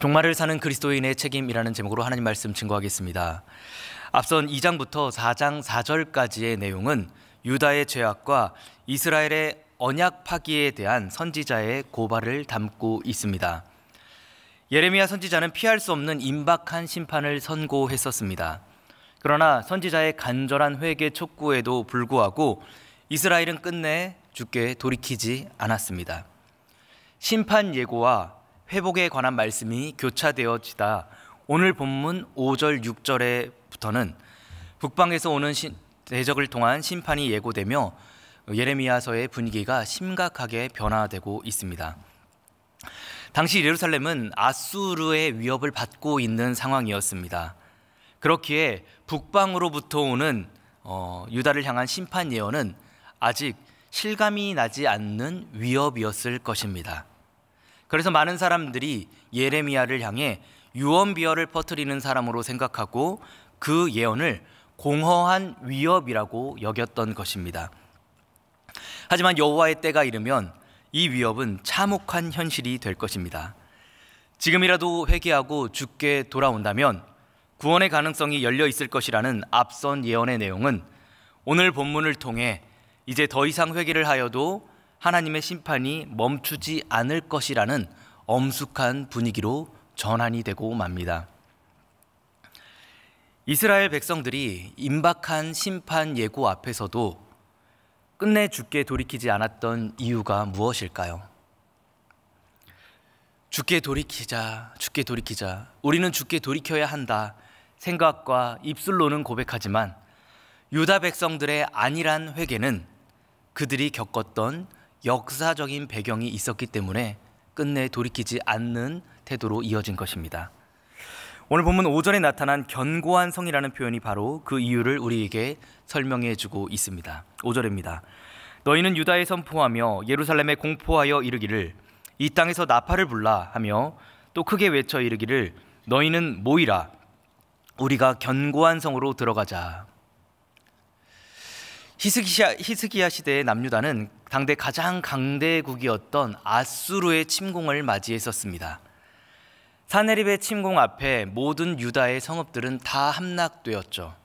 종말을 사는 그리스도인의 책임이라는 제목으로 하나님 말씀 증거하겠습니다. 앞선 2장부터 4장 4절까지의 내용은 유다의 죄악과 이스라엘의 언약 파기에 대한 선지자의 고발을 담고 있습니다. 예레미야 선지자는 피할 수 없는 임박한 심판을 선고했었습니다. 그러나 선지자의 간절한 회개 촉구에도 불구하고 이스라엘은 끝내 주께 돌이키지 않았습니다. 심판 예고와 회복에 관한 말씀이 교차되어지다 오늘 본문 5절 6절에부터는 북방에서 오는 대적을 통한 심판이 예고되며 예레미야서의 분위기가 심각하게 변화되고 있습니다. 당시 예루살렘은 아수르의 위협을 받고 있는 상황이었습니다. 그렇기에 북방으로부터 오는 유다를 향한 심판 예언은 아직 실감이 나지 않는 위협이었을 것입니다. 그래서 많은 사람들이 예레미야를 향해 유언비어를 퍼뜨리는 사람으로 생각하고 그 예언을 공허한 위협이라고 여겼던 것입니다. 하지만 여호와의 때가 이르면 이 위협은 참혹한 현실이 될 것입니다. 지금이라도 회개하고 주께 돌아온다면 구원의 가능성이 열려 있을 것이라는 앞선 예언의 내용은 오늘 본문을 통해 이제 더 이상 회개를 하여도 하나님의 심판이 멈추지 않을 것이라는 엄숙한 분위기로 전환이 되고 맙니다. 이스라엘 백성들이 임박한 심판 예고 앞에서도 끝내 주께 돌이키지 않았던 이유가 무엇일까요? 주께 돌이키자, 주께 돌이키자, 우리는 주께 돌이켜야 한다 생각과 입술로는 고백하지만 유다 백성들의 안일한 회개는 그들이 겪었던 역사적인 배경이 있었기 때문에 끝내 돌이키지 않는 태도로 이어진 것입니다. 오늘 본문 5절에 나타난 견고한 성이라는 표현이 바로 그 이유를 우리에게 설명해 주고 있습니다. 5절입니다. 너희는 유다에 선포하며 예루살렘에 공포하여 이르기를 이 땅에서 나팔을 불라 하며 또 크게 외쳐 이르기를 너희는 모이라 우리가 견고한 성으로 들어가자. 히스기야 시대의 남유다는 당대 가장 강대국이었던 아수르의 침공을 맞이했었습니다. 사네립의 침공 앞에 모든 유다의 성읍들은 다 함락되었죠.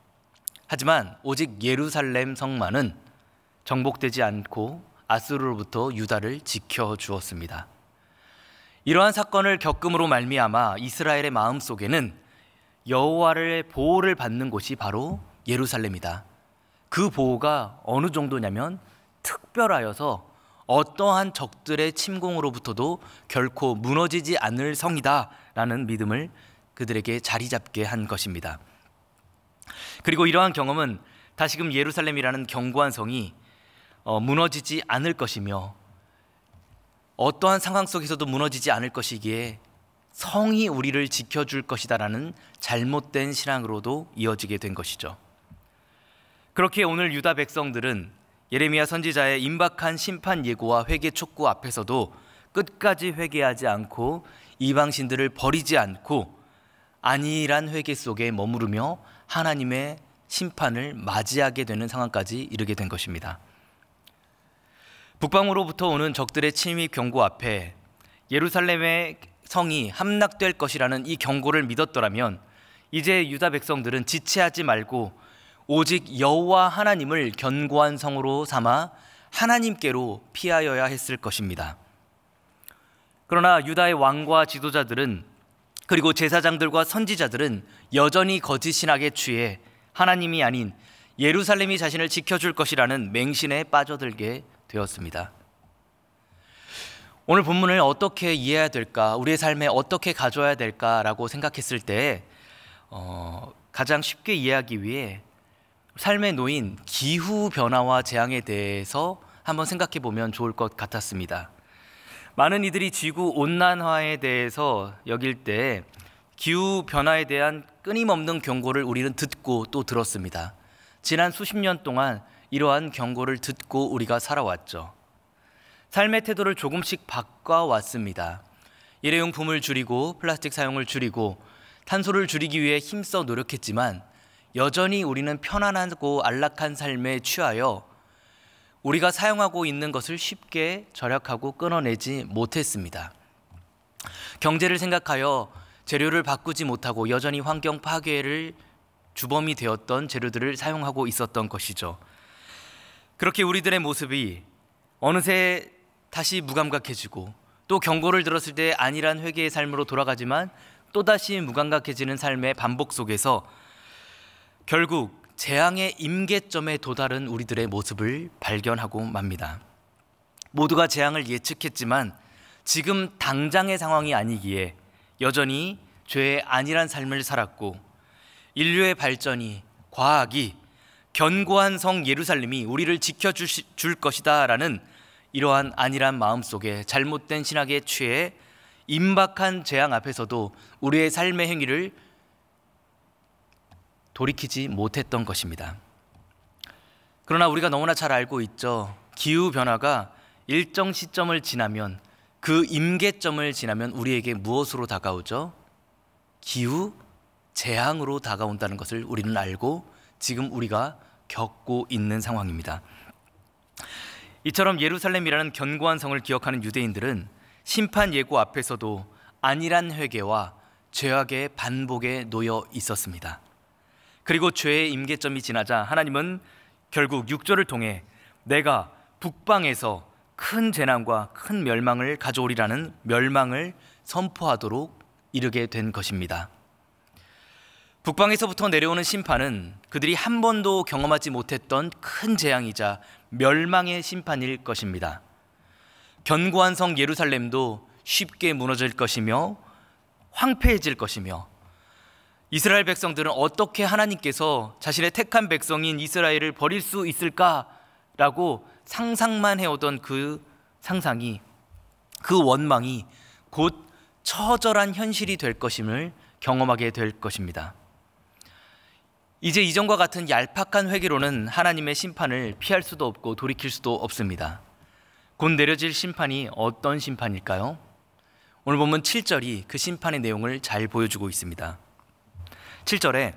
하지만 오직 예루살렘 성만은 정복되지 않고 아수르로부터 유다를 지켜주었습니다. 이러한 사건을 겪음으로 말미암아 이스라엘의 마음속에는 여호와의 보호를 받는 곳이 바로 예루살렘이다. 그 보호가 어느 정도냐면 특별하여서 어떠한 적들의 침공으로부터도 결코 무너지지 않을 성이다 라는 믿음을 그들에게 자리 잡게 한 것입니다. 그리고 이러한 경험은 다시금 예루살렘이라는 견고한 성이 무너지지 않을 것이며 어떠한 상황 속에서도 무너지지 않을 것이기에 성이 우리를 지켜줄 것이다 라는 잘못된 신앙으로도 이어지게 된 것이죠. 그렇게 오늘 유다 백성들은 예레미야 선지자의 임박한 심판 예고와 회개 촉구 앞에서도 끝까지 회개하지 않고 이방신들을 버리지 않고 안일한 회개 속에 머무르며 하나님의 심판을 맞이하게 되는 상황까지 이르게 된 것입니다. 북방으로부터 오는 적들의 침입 경고 앞에 예루살렘의 성이 함락될 것이라는 이 경고를 믿었더라면 이제 유다 백성들은 지체하지 말고 오직 여호와 하나님을 견고한 성으로 삼아 하나님께로 피하여야 했을 것입니다. 그러나 유다의 왕과 지도자들은 그리고 제사장들과 선지자들은 여전히 거짓 신학에 취해 하나님이 아닌 예루살렘이 자신을 지켜줄 것이라는 맹신에 빠져들게 되었습니다. 오늘 본문을 어떻게 이해해야 될까, 우리의 삶에 어떻게 가져야 될까라고 생각했을 때 가장 쉽게 이해하기 위해 삶에 놓인 기후 변화와 재앙에 대해서 한번 생각해 보면 좋을 것 같았습니다. 많은 이들이 지구 온난화에 대해서 여길 때 기후 변화에 대한 끊임없는 경고를 우리는 듣고 또 들었습니다. 지난 수십 년 동안 이러한 경고를 듣고 우리가 살아왔죠. 삶의 태도를 조금씩 바꿔왔습니다. 일회용품을 줄이고 플라스틱 사용을 줄이고 탄소를 줄이기 위해 힘써 노력했지만 여전히 우리는 편안하고 안락한 삶에 취하여 우리가 사용하고 있는 것을 쉽게 절약하고 끊어내지 못했습니다. 경제를 생각하여 재료를 바꾸지 못하고 여전히 환경 파괴를 주범이 되었던 재료들을 사용하고 있었던 것이죠. 그렇게 우리들의 모습이 어느새 다시 무감각해지고 또 경고를 들었을 때 안일한 회개의 삶으로 돌아가지만 또다시 무감각해지는 삶의 반복 속에서 결국 재앙의 임계점에 도달한 우리들의 모습을 발견하고 맙니다. 모두가 재앙을 예측했지만 지금 당장의 상황이 아니기에 여전히 죄의 안일한 삶을 살았고 인류의 발전이, 과학이, 견고한 성 예루살렘이 우리를 지켜줄 것이다 라는 이러한 안일한 마음 속에 잘못된 신학에 취해 임박한 재앙 앞에서도 우리의 삶의 행위를 돌이키지 못했던 것입니다. 그러나 우리가 너무나 잘 알고 있죠. 기후변화가 일정 시점을 지나면, 그 임계점을 지나면 우리에게 무엇으로 다가오죠? 기후 재앙으로 다가온다는 것을 우리는 알고 지금 우리가 겪고 있는 상황입니다. 이처럼 예루살렘이라는 견고한 성을 기억하는 유대인들은 심판 예고 앞에서도 안일한 회개와 죄악의 반복에 놓여 있었습니다. 그리고 죄의 임계점이 지나자 하나님은 결국 6절을 통해 내가 북방에서 큰 재난과 큰 멸망을 가져오리라는 멸망을 선포하도록 이르게 된 것입니다. 북방에서부터 내려오는 심판은 그들이 한 번도 경험하지 못했던 큰 재앙이자 멸망의 심판일 것입니다. 견고한 성 예루살렘도 쉽게 무너질 것이며 황폐해질 것이며 이스라엘 백성들은 어떻게 하나님께서 자신의 택한 백성인 이스라엘을 버릴 수 있을까라고 상상만 해오던 그 상상이, 그 원망이 곧 처절한 현실이 될 것임을 경험하게 될 것입니다. 이제 이전과 같은 얄팍한 회개로는 하나님의 심판을 피할 수도 없고 돌이킬 수도 없습니다. 곧 내려질 심판이 어떤 심판일까요? 오늘 본문 7절이 그 심판의 내용을 잘 보여주고 있습니다. 7절에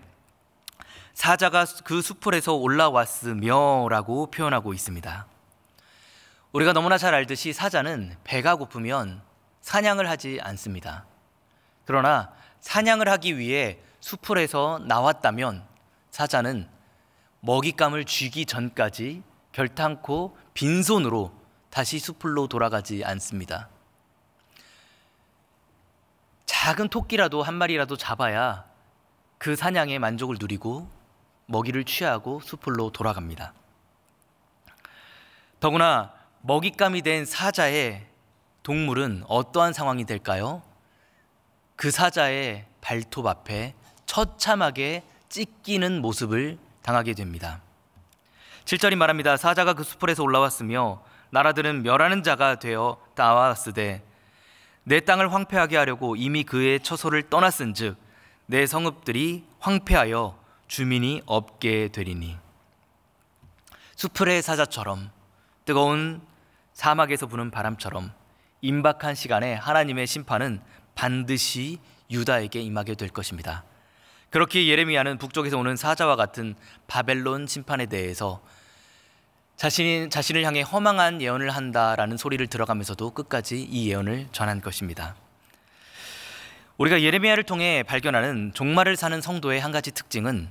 사자가 그 수풀에서 올라왔으며 라고 표현하고 있습니다. 우리가 너무나 잘 알듯이 사자는 배가 고프면 사냥을 하지 않습니다. 그러나 사냥을 하기 위해 수풀에서 나왔다면 사자는 먹잇감을 쥐기 전까지 결탄코 빈손으로 다시 수풀로 돌아가지 않습니다. 작은 토끼라도 한 마리라도 잡아야 그 사냥의 만족을 누리고 먹이를 취하고 수풀로 돌아갑니다. 더구나 먹잇감이 된 사자의 동물은 어떠한 상황이 될까요? 그 사자의 발톱 앞에 처참하게 찢기는 모습을 당하게 됩니다. 7절이 말합니다. 사자가 그 수풀에서 올라왔으며 나라들은 멸하는 자가 되어 나왔으되 내 땅을 황폐하게 하려고 이미 그의 처소를 떠났은즉 내 성읍들이 황폐하여 주민이 없게 되리니. 수풀의 사자처럼 뜨거운 사막에서 부는 바람처럼 임박한 시간에 하나님의 심판은 반드시 유다에게 임하게 될 것입니다. 그렇게 예레미야는 북쪽에서 오는 사자와 같은 바벨론 심판에 대해서 자신을 향해 허망한 예언을 한다라는 소리를 들어가면서도 끝까지 이 예언을 전한 것입니다. 우리가 예레미야를 통해 발견하는 종말을 사는 성도의 한 가지 특징은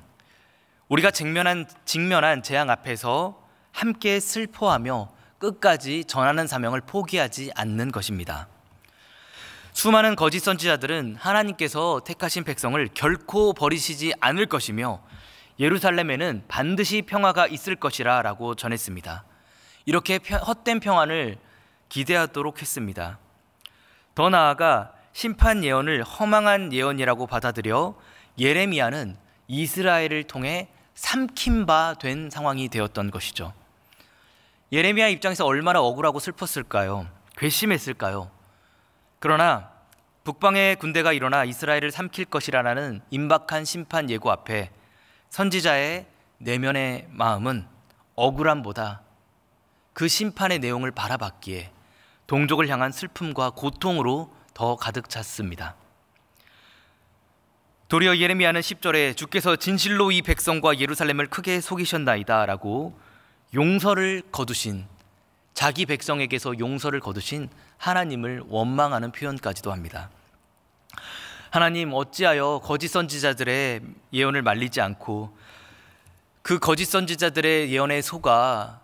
우리가 직면한 재앙 앞에서 함께 슬퍼하며 끝까지 전하는 사명을 포기하지 않는 것입니다. 수많은 거짓 선지자들은 하나님께서 택하신 백성을 결코 버리시지 않을 것이며 예루살렘에는 반드시 평화가 있을 것이라 라고 전했습니다. 이렇게 헛된 평안을 기대하도록 했습니다. 더 나아가 심판 예언을 허망한 예언이라고 받아들여 예레미야는 이스라엘을 통해 삼킨 바 된 상황이 되었던 것이죠. 예레미야 입장에서 얼마나 억울하고 슬펐을까요? 괘씸했을까요? 그러나 북방의 군대가 일어나 이스라엘을 삼킬 것이라는 임박한 심판 예고 앞에 선지자의 내면의 마음은 억울함보다 그 심판의 내용을 바라봤기에 동족을 향한 슬픔과 고통으로 더 가득 찼습니다. 도리어 예레미야는 10절에 주께서 진실로 이 백성과 예루살렘을 크게 속이셨나이다 라고 용서를 거두신, 자기 백성에게서 용서를 거두신 하나님을 원망하는 표현까지도 합니다. 하나님, 어찌하여 거짓 선지자들의 예언을 말리지 않고 그 거짓 선지자들의 예언에 속아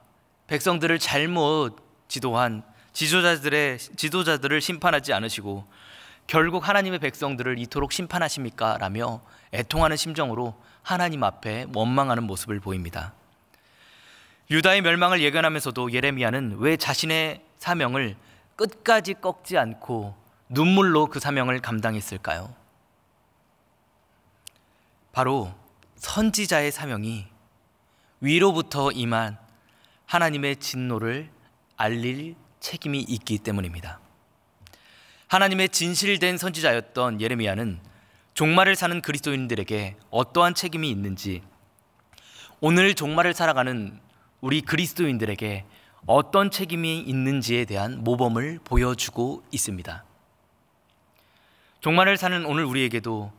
백성들을 잘못 지도한 지도자들을 심판하지 않으시고 결국 하나님의 백성들을 이토록 심판하십니까? 라며 애통하는 심정으로 하나님 앞에 원망하는 모습을 보입니다. 유다의 멸망을 예견하면서도 예레미야는 왜 자신의 사명을 끝까지 꺾지 않고 눈물로 그 사명을 감당했을까요? 바로 선지자의 사명이 위로부터 임한 하나님의 진노를 알릴 책임이 있기 때문입니다. 하나님의 진실된 선지자였던 예레미야는 종말을 사는 그리스도인들에게 어떠한 책임이 있는지, 오늘 종말을 살아가는 우리 그리스도인들에게 어떤 책임이 있는지에 대한 모범을 보여주고 있습니다. 종말을 사는 오늘 우리에게도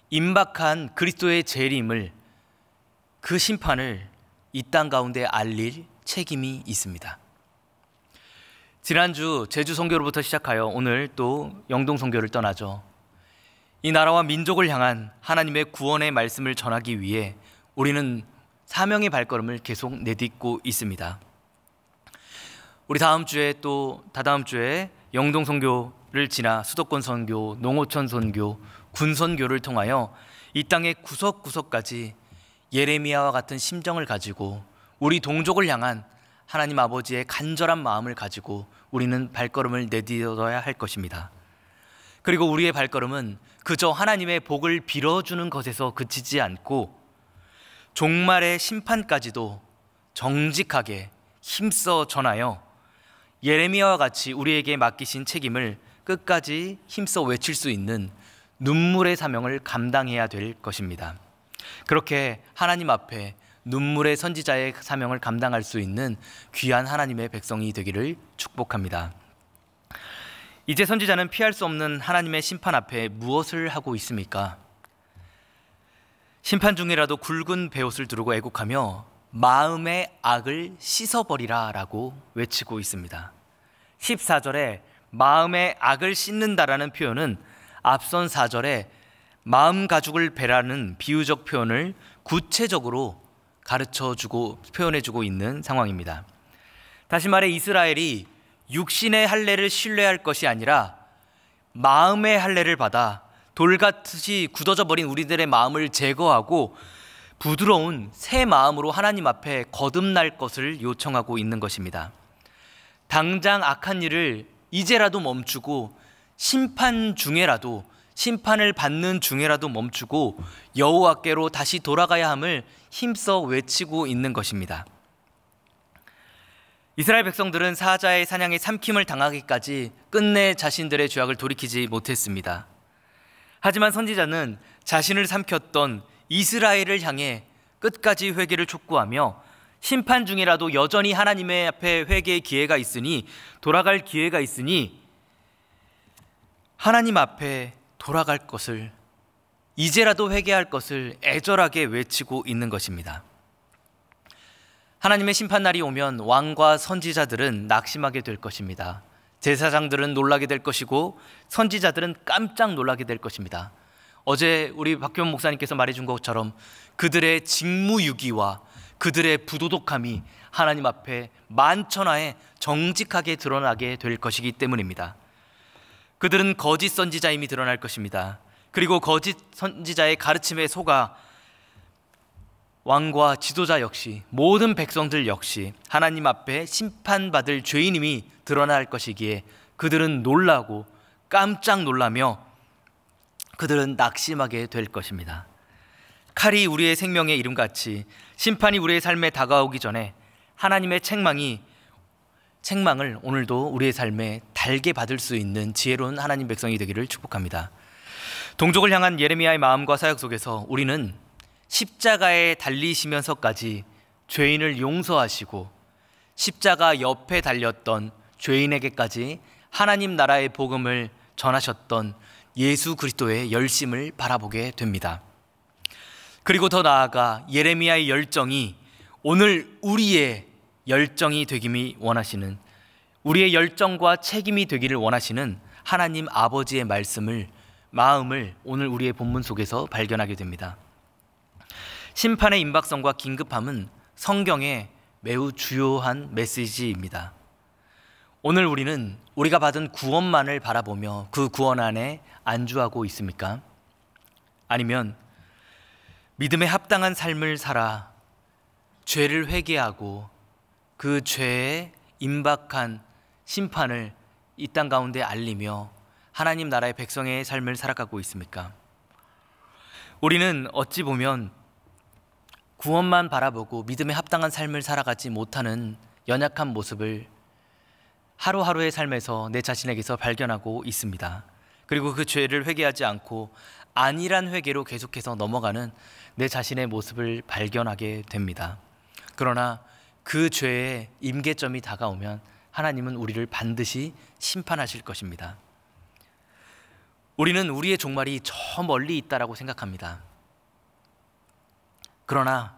임박한 그리스도의 재림을, 그 심판을 이 땅 가운데 알릴 책임이 있습니다. 지난주 제주 선교로부터 시작하여 오늘 또 영동 선교를 떠나죠. 이 나라와 민족을 향한 하나님의 구원의 말씀을 전하기 위해 우리는 사명의 발걸음을 계속 내딛고 있습니다. 우리 다음 주에 또 다다음 주에 영동 선교를 지나 수도권 선교, 농어촌 선교, 군 선교를 통하여 이 땅의 구석구석까지 예레미야와 같은 심정을 가지고 우리 동족을 향한 하나님 아버지의 간절한 마음을 가지고 우리는 발걸음을 내딛어야 할 것입니다. 그리고 우리의 발걸음은 그저 하나님의 복을 빌어주는 것에서 그치지 않고 종말의 심판까지도 정직하게 힘써 전하여 예레미야와 같이 우리에게 맡기신 책임을 끝까지 힘써 외칠 수 있는 눈물의 사명을 감당해야 될 것입니다. 그렇게 하나님 앞에 눈물의 선지자의 사명을 감당할 수 있는 귀한 하나님의 백성이 되기를 축복합니다. 이제 선지자는 피할 수 없는 하나님의 심판 앞에 무엇을 하고 있습니까? 심판 중이라도 굵은 베옷을 두르고 애곡하며 마음의 악을 씻어버리라 라고 외치고 있습니다. 14절에 마음의 악을 씻는다라는 표현은 앞선 4절에 마음 가죽을 베라는 비유적 표현을 구체적으로 가르쳐주고 표현해주고 있는 상황입니다. 다시 말해 이스라엘이 육신의 할례를 신뢰할 것이 아니라 마음의 할례를 받아 돌같이 굳어져 버린 우리들의 마음을 제거하고 부드러운 새 마음으로 하나님 앞에 거듭날 것을 요청하고 있는 것입니다. 당장 악한 일을 이제라도 멈추고 심판 중에라도, 심판을 받는 중에라도 멈추고 여호와께로 다시 돌아가야 함을 힘써 외치고 있는 것입니다. 이스라엘 백성들은 사자의 사냥에 삼킴을 당하기까지 끝내 자신들의 죄악을 돌이키지 못했습니다. 하지만 선지자는 자신을 삼켰던 이스라엘을 향해 끝까지 회개를 촉구하며 심판 중이라도 여전히 하나님의 앞에 회개의 기회가 있으니, 돌아갈 기회가 있으니 하나님 앞에 돌아갈 것을, 이제라도 회개할 것을 애절하게 외치고 있는 것입니다. 하나님의 심판날이 오면 왕과 선지자들은 낙심하게 될 것입니다. 제사장들은 놀라게 될 것이고 선지자들은 깜짝 놀라게 될 것입니다. 어제 우리 박규원 목사님께서 말해준 것처럼 그들의 직무유기와 그들의 부도덕함이 하나님 앞에 만천하에 정직하게 드러나게 될 것이기 때문입니다. 그들은 거짓 선지자임이 드러날 것입니다. 그리고 거짓 선지자의 가르침에 속아 왕과 지도자 역시, 모든 백성들 역시 하나님 앞에 심판받을 죄인임이 드러날 것이기에 그들은 놀라고 깜짝 놀라며 그들은 낙심하게 될 것입니다. 칼이 우리의 생명의 이름같이 심판이 우리의 삶에 다가오기 전에 하나님의 책망을 오늘도 우리의 삶에 달게 받을 수 있는 지혜로운 하나님 백성이 되기를 축복합니다. 동족을 향한 예레미야의 마음과 사역 속에서 우리는 십자가에 달리시면서까지 죄인을 용서하시고 십자가 옆에 달렸던 죄인에게까지 하나님 나라의 복음을 전하셨던 예수 그리스도의 열심을 바라보게 됩니다. 그리고 더 나아가 예레미야의 열정이 오늘 우리의 열정이 되기를 원하시는, 우리의 열정과 책임이 되기를 원하시는 하나님 아버지의 말씀을 마음을 오늘 우리의 본문 속에서 발견하게 됩니다. 심판의 임박성과 긴급함은 성경의 매우 주요한 메시지입니다. 오늘 우리는 우리가 받은 구원만을 바라보며 그 구원 안에 안주하고 있습니까? 아니면 믿음에 합당한 삶을 살아 죄를 회개하고 그 죄에 임박한 심판을 이 땅 가운데 알리며 하나님 나라의 백성의 삶을 살아가고 있습니까? 우리는 어찌 보면 구원만 바라보고 믿음에 합당한 삶을 살아가지 못하는 연약한 모습을 하루하루의 삶에서 내 자신에게서 발견하고 있습니다. 그리고 그 죄를 회개하지 않고 안일한 회개로 계속해서 넘어가는 내 자신의 모습을 발견하게 됩니다. 그러나 그 죄의 임계점이 다가오면 하나님은 우리를 반드시 심판하실 것입니다. 우리는 우리의 종말이 저 멀리 있다라고 생각합니다. 그러나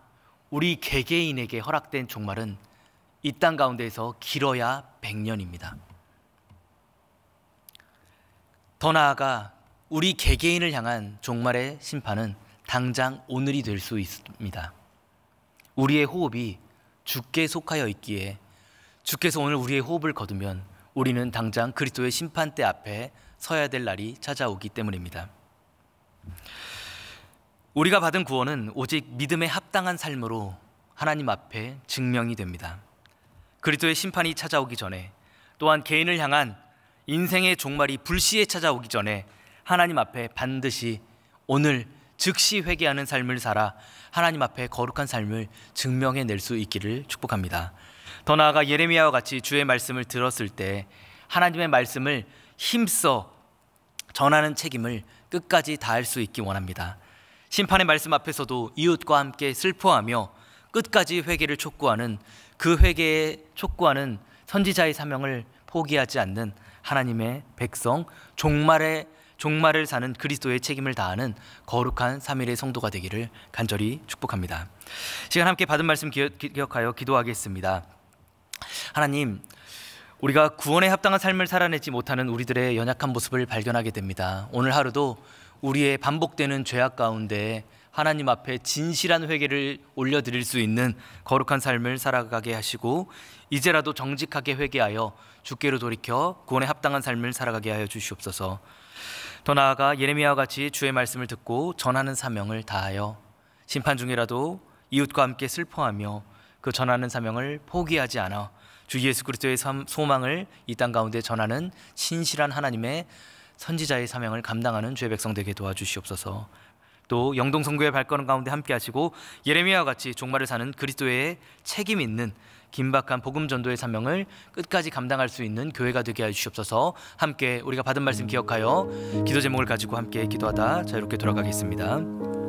우리 개개인에게 허락된 종말은 이 땅 가운데에서 길어야 100년입니다. 더 나아가 우리 개개인을 향한 종말의 심판은 당장 오늘이 될 수 있습니다. 우리의 호흡이 주께 속하여 있기에 주께서 오늘 우리의 호흡을 거두면 우리는 당장 그리스도의 심판대 앞에 서야 될 날이 찾아오기 때문입니다. 우리가 받은 구원은 오직 믿음에 합당한 삶으로 하나님 앞에 증명이 됩니다. 그리스도의 심판이 찾아오기 전에, 또한 개인을 향한 인생의 종말이 불시에 찾아오기 전에 하나님 앞에 반드시 오늘 즉시 회개하는 삶을 살아 하나님 앞에 거룩한 삶을 증명해낼 수 있기를 축복합니다. 더 나아가 예레미야와 같이 주의 말씀을 들었을 때 하나님의 말씀을 힘써 전하는 책임을 끝까지 다할 수 있기 원합니다. 심판의 말씀 앞에서도 이웃과 함께 슬퍼하며 끝까지 회개를 촉구하는, 그 회개에 촉구하는 선지자의 사명을 포기하지 않는 하나님의 백성, 종말을 사는 그리스도의 책임을 다하는 거룩한 3일의 성도가 되기를 간절히 축복합니다. 시간 함께 받은 말씀 기억하여 기도하겠습니다. 하나님, 우리가 구원에 합당한 삶을 살아내지 못하는 우리들의 연약한 모습을 발견하게 됩니다. 오늘 하루도 우리의 반복되는 죄악 가운데 하나님 앞에 진실한 회개를 올려드릴 수 있는 거룩한 삶을 살아가게 하시고 이제라도 정직하게 회개하여 주께로 돌이켜 구원에 합당한 삶을 살아가게 하여 주시옵소서. 더 나아가 예레미야와 같이 주의 말씀을 듣고 전하는 사명을 다하여 심판 중이라도 이웃과 함께 슬퍼하며 그 전하는 사명을 포기하지 않아 주 예수 그리스도의 소망을 이 땅 가운데 전하는 신실한 하나님의 선지자의 사명을 감당하는 주의 백성 되게 도와주시옵소서. 또 영동성교의 발걸음 가운데 함께 하시고 예레미야와 같이 종말을 사는 그리스도의 책임 있는 긴박한 복음 전도의 사명을 끝까지 감당할 수 있는 교회가 되게 해 주시옵소서. 함께 우리가 받은 말씀 기억하여 기도 제목을 가지고 함께 기도하다 자유롭게 돌아가겠습니다.